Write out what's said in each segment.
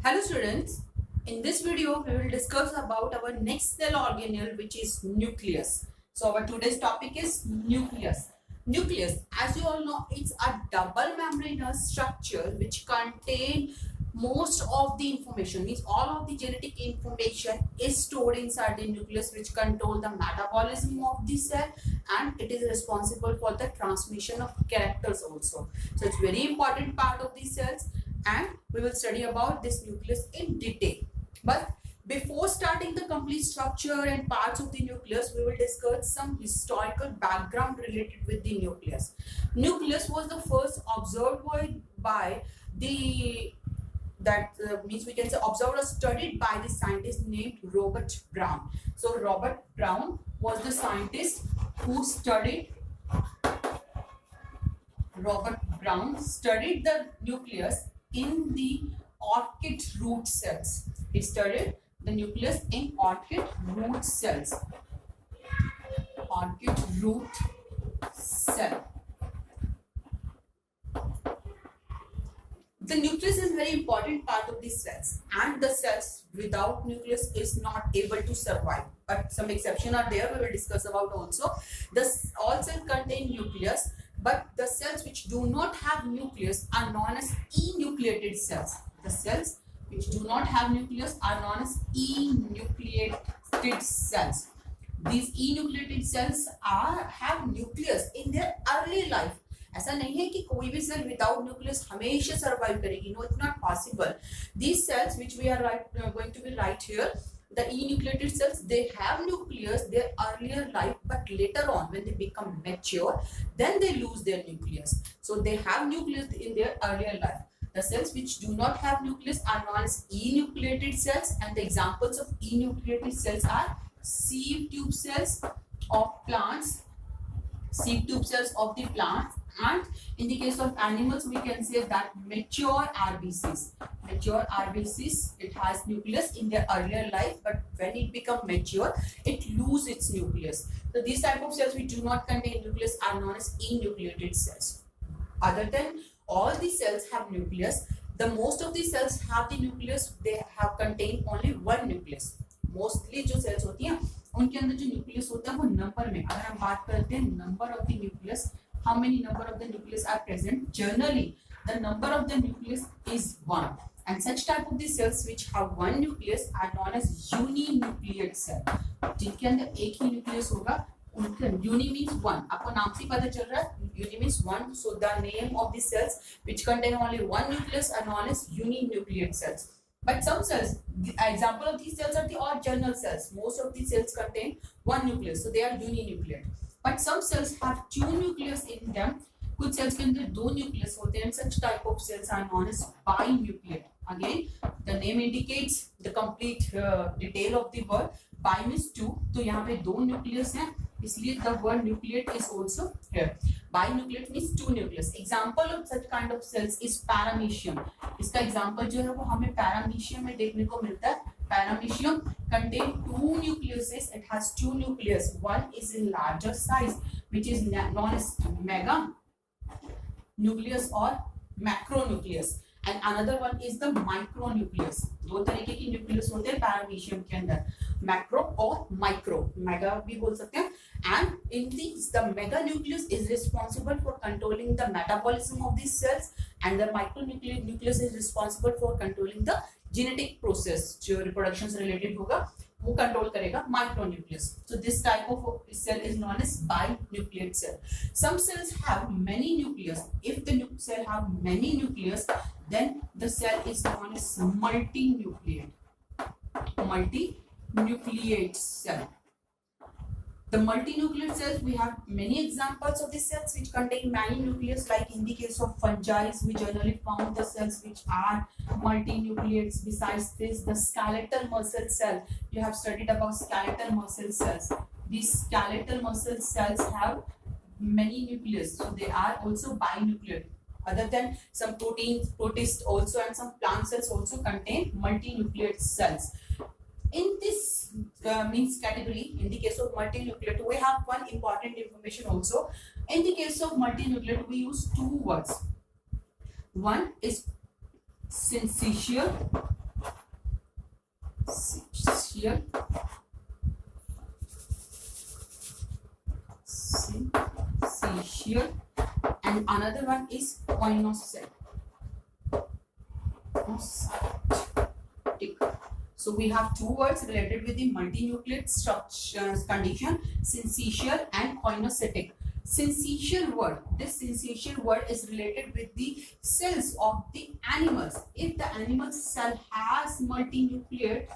Hello students, in this video we will discuss about our next cell organelle which is nucleus. So our today's topic is nucleus. Nucleus, as you all know, it's a double membranous structure which contain most of the information, means all of the genetic information is stored inside the nucleus, which control the metabolism of the cell, and it is responsible for the transmission of characters also. So it's very important part of the cells, and we will study about this nucleus in detail. But before starting the complete structure and parts of the nucleus, we will discuss some historical background related with the nucleus. Nucleus was the first observed by the means we can say observed or studied by the scientist named Robert Brown. So Robert Brown was the scientist who studied the nucleus in the orchid root cells. He studied the nucleus in orchid root cells. Orchid root cell. The nucleus is very important part of the cells, and the cells without nucleus is not able to survive. But some exception are there. We will discuss about also. All cells contain nucleus, but the cells which do not have nucleus are known as enucleated cells. The cells which do not have nucleus are known as enucleated cells. These enucleated cells have nucleus in their early life. ऐसा नहीं है कि कोई भी cell without nucleus हमेशा survive करेगी. No, it's not possible. These cells which we are going to be right here, the enucleated cells, they have nucleus their earlier life, but later on when they become mature, then they lose their nucleus. So they have nucleus in their earlier life. The cells which do not have nucleus are known as enucleated cells, and the examples of enucleated cells are sieve tube cells of plants, sieve tube cells of the plants, and in the case of animals we can say that mature RBCs. Mature RBCs, it has nucleus in their earlier life, but when it becomes mature, it loses its nucleus. So these type of cells which do not contain nucleus are known as enucleated cells. Other than all the cells have nucleus, the most of the cells have the nucleus, they have contained only one nucleus. Mostly जो cells होती हैं उनके अंदर जो nucleus होता है वो number में, अगर हम बात करते हैं number of the nucleus, how many number of the nucleus are present, generally the number of the nucleus is 1, and such type of the cells which have one nucleus are known as uninucleate cell. जिनके अंदर एक ही nucleus होगा, उनका uni means 1. आपको नाम से पता चल रहा है, uni means 1. So the name of the cells which contain only one nucleus are known as uninucleate cells. But some cells, the example of these cells are the odd germinal cells. Most of these cells contain one nucleus, so they are uninucleate. But some cells have two nucleus in them. कुछ cells के अंदर दो nucleus होते हैं. Such type of cells are known as binucleate. Again, the name indicates the complete detail of the word. Bi means two, तो यहाँ पे दो nucleus हैं, इसलिए the word nucleate is also here. Binucleate means two nucleus. Example of such kind of cells is paramecium. इसका example जो है वो हमें paramecium में देखने को मिलता है. Paramecium contain two nucleuses. It has two nucleus. One is in larger size, which is known as mega nucleus or macronucleus, and another one is the micronucleus. दो तरीके की nucleus होते हैं paramecium के अंदर, macro और micro. Mega भी बोल सकते हैं. And in these, the mega nucleus is responsible for controlling the metabolism of these cells, and the micronucleus is responsible for controlling the genetic process. जो reproduction से related होगा वो control करेगा micronucleus. So this type of cell is known as binucleate cell. Some cells have many nucleus. If the cell have many nucleus, then the cell is known as multinucleate. Multinucleate cell. The multinucleate cells, we have many examples of these cells which contain many nucleus, like in the case of fungi, we generally found the cells which are multinucleates. Besides this, the skeletal muscle cell, you have studied about skeletal muscle cells. These skeletal muscle cells have many nucleus, so they are also binucleate. Other than some proteins, protists also, and some plant cells also contain multinucleate cells. In this means category, in the case of multinucleate, we have one important information also. In the case of multinucleate, we use two words. One is syncytial syncytial, syncytial, and another one is coinocytic. So we have two words related with the multinucleate structure condition, syncytial and coinocytic. Syncytial word, this syncytial word is related with the cells of the animals. If the animal cell has multinucleate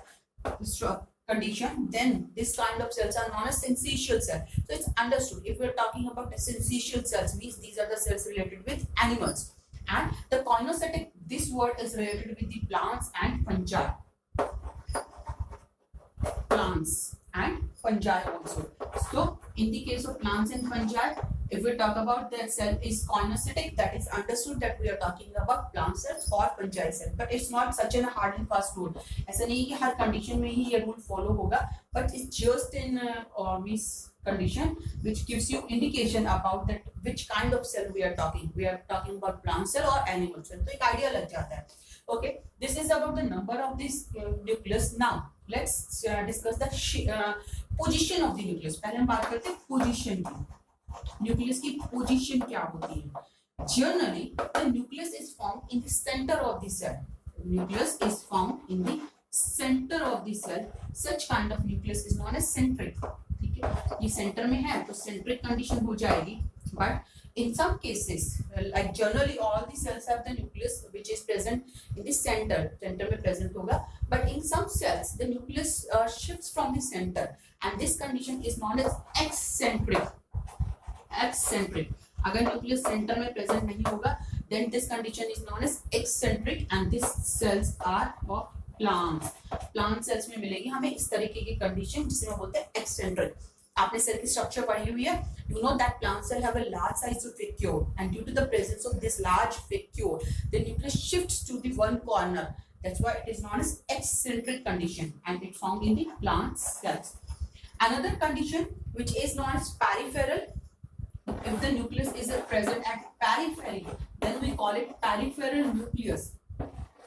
condition, then this kind of cells are known as syncytial cell. So it's understood, if we're talking about syncytial cells, means these are the cells related with animals. And the coinocytic, this word is related with the plants and fungi. Plants and fungi also. So in the case of plants and fungi, if we talk about the cell is coinocytic, that is understood that we are talking about plant cells or fungi cells. But it's not such a hard and fast rule. ऐसा नहीं कि हर condition में ही ये rule follow होगा. But it's just in this condition which gives you indication about that which kind of cell we are talking. We are talking about plant cell or animal cell. तो एक idea लग जाता है. Okay, this is about the number of this nucleus. Now let's discuss the position of the nucleus. पहले हम बात करते हैं position की. Nucleus की position क्या होती है? Generally, the nucleus is found in the center of the cell. Nucleus is found in the center of the cell. Such kind of nucleus is known as centric. ठीक है? ये center में है तो centric condition हो जाएगी. But in some cases, like generally all the cells have the nucleus which is present in the center में present होगा. But in some cells, the nucleus shifts from the center, and this condition is known as eccentric. Eccentric. अगर nucleus center में present नहीं होगा, then this condition is known as eccentric, and these cells are of plants. Plant cells में मिलेगी हमें इस तरीके की condition जिसे हम बोलते हैं eccentric. आपने सेल की स्ट्रक्चर पढ़ी हुई है. You know that plant cell have a large size of vacuole, and due to the presence of this large vacuole, the nucleus shifts to the one corner. That's why it is known as eccentric condition, and it's found in the plant cells. Another condition which is known as peripheral. If the nucleus is present at periphery, then we call it peripheral nucleus.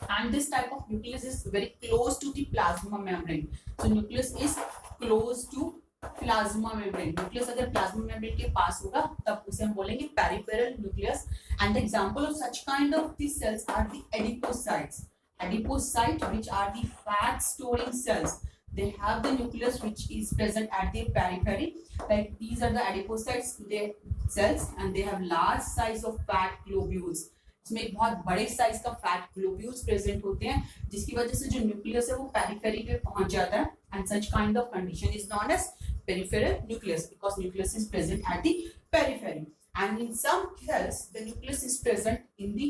And this type of nucleus is very close to the plasma membrane. So nucleus is close to plasma membrane. Nucleus अगर plasma membrane के पास होगा तब उसे हम बोलेंगे peripheral nucleus. And the example of such kind of the cells are the adipocytes. Adipocyte, which are the fat storing cells, they have the nucleus which is present at the periphery. Like these are the adipocytes, they cells, and they have large size of fat globules. इसमें एक बहुत बड़े size का fat globules present होते हैं जिसकी वजह से जो न्यूक्लियस है वो पेरिफेरी पे पहुंच जाता है. And such kind of condition is known as peripheral nucleus because nucleus is present at the periphery. And in some cells the nucleus is present in the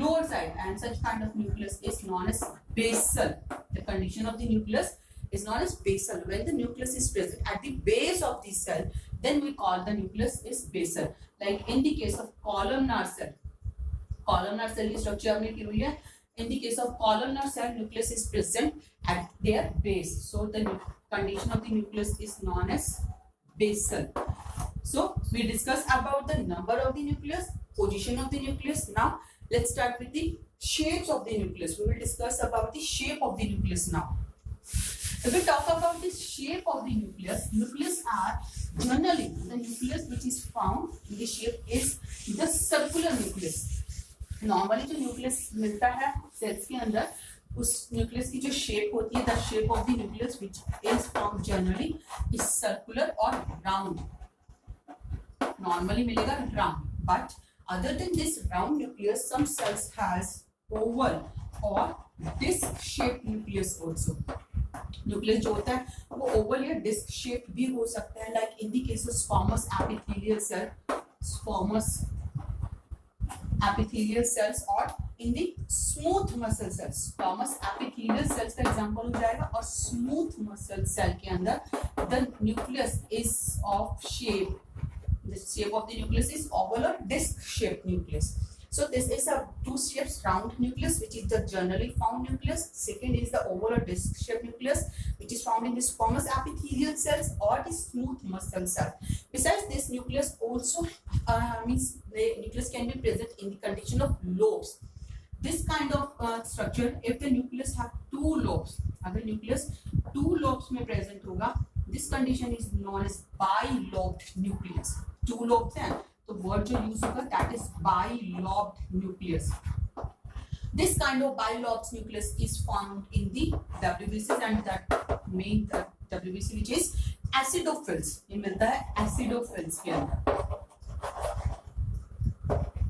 lower side, and such kind of nucleus is known as basal. The condition of the nucleus is known as basal. When the nucleus is present at the base of the cell, then we call the nucleus is basal. Like in the case of columnar cell, columnar cell की structure हमने की हुई है. In the case of columnar cell, nucleus is present at their base. So the condition of the nucleus is known as basal. So we discussed about the number of the nucleus, position of the nucleus. Now let's start with the shapes of the nucleus. We will discuss about the shape of the nucleus now. If we talk about the shape of the nucleus are generally the nucleus which is found in the shape is the circular nucleus. Normally जो nucleus मिलता है sales के अंदर, उस nucleus की जो shape होती है, the shape of the nucleus which is found generally is circular और राउंड. नॉर्मली मिलेगा round, but other than this round nucleus some cells has oval और disc shape nucleus also. Nucleus जो होता है वो ओवल या डिस्क शेप भी हो सकता है. Like in the case of squamous epithelial cell, squamous epithelial cells, और in the smooth muscle cells. Squamous epithelial cells का example हो जाएगा. और smooth muscle cell के अंदर the nucleus is of shape. The shape of the nucleus is oval or disc shaped nucleus. So this is a two shapes, round nucleus which is the generally found nucleus. Second is the oval or disc shaped nucleus which is found in the squamous epithelial cells or the smooth muscle cell. Besides this, nucleus also means the nucleus can be present in the condition of lobes. this kind of structure, if the nucleus have two lobes, अगर nucleus two lobes में present होगा, this condition is known as bilobed nucleus. Two lobes हैं, तो word जो use होगा that is bilobed nucleus. This kind of bilobed nucleus is found in the WBCs, and that main WBC which is acidophils. ये मिलता है acidophils के अंदर.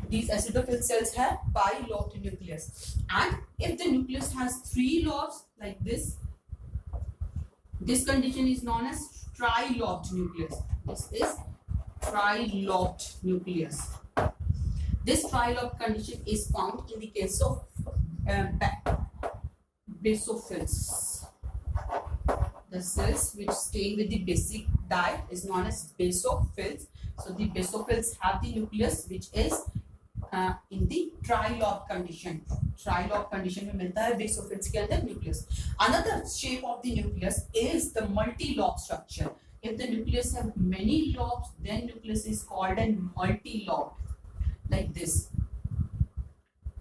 These acidophil cells have bilobed nucleus, and if the nucleus has three lobes like this, this condition is known as trilobed nucleus. This is trilobed nucleus. This trilobed condition is found in the case of basophils. The cells which stay with the basic dye is known as basophils. So the basophils have the nucleus which is in the trilobed condition. Trilobed condition में मिलता है basophils के अंदर nucleus. Another shape of the nucleus is the multi-lobe structure. If the nucleus have many lobes, then nucleus is called a multi-lobe, like this.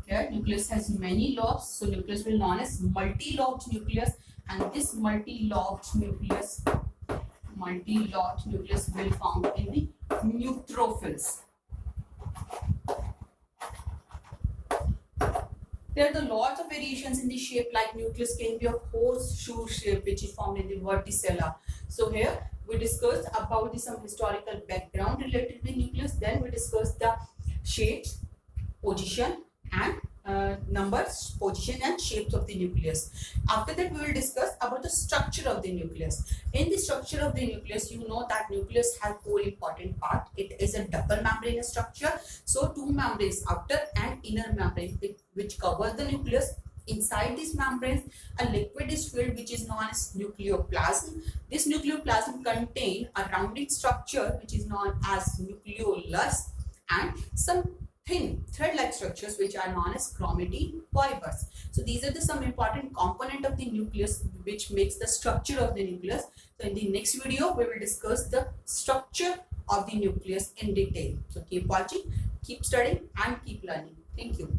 Okay, nucleus has many lobes, so nucleus will be known as multi-lobed nucleus, and this multi-lobed nucleus will be found in the neutrophils. There are lots of variations in the shape, like nucleus can be of horseshoe shape, which is found in the verticella. So here we discussed about some historical background related to the nucleus. Then we discussed the shapes, position, and numbers, position and shapes of the nucleus. After that, we will discuss about the structure of the nucleus. In the structure of the nucleus, you know that nucleus has four important parts. It is a double membranous structure. So two membranes, outer and inner membrane, which covers the nucleus. Inside this membrane, a liquid is filled which is known as nucleoplasm. This nucleoplasm contains a rounded structure which is known as nucleolus, and some thin thread-like structures which are known as chromatin fibers. So these are some important component of the nucleus which makes the structure of the nucleus. So in the next video, we will discuss the structure of the nucleus in detail. So keep watching, keep studying, and keep learning. Thank you.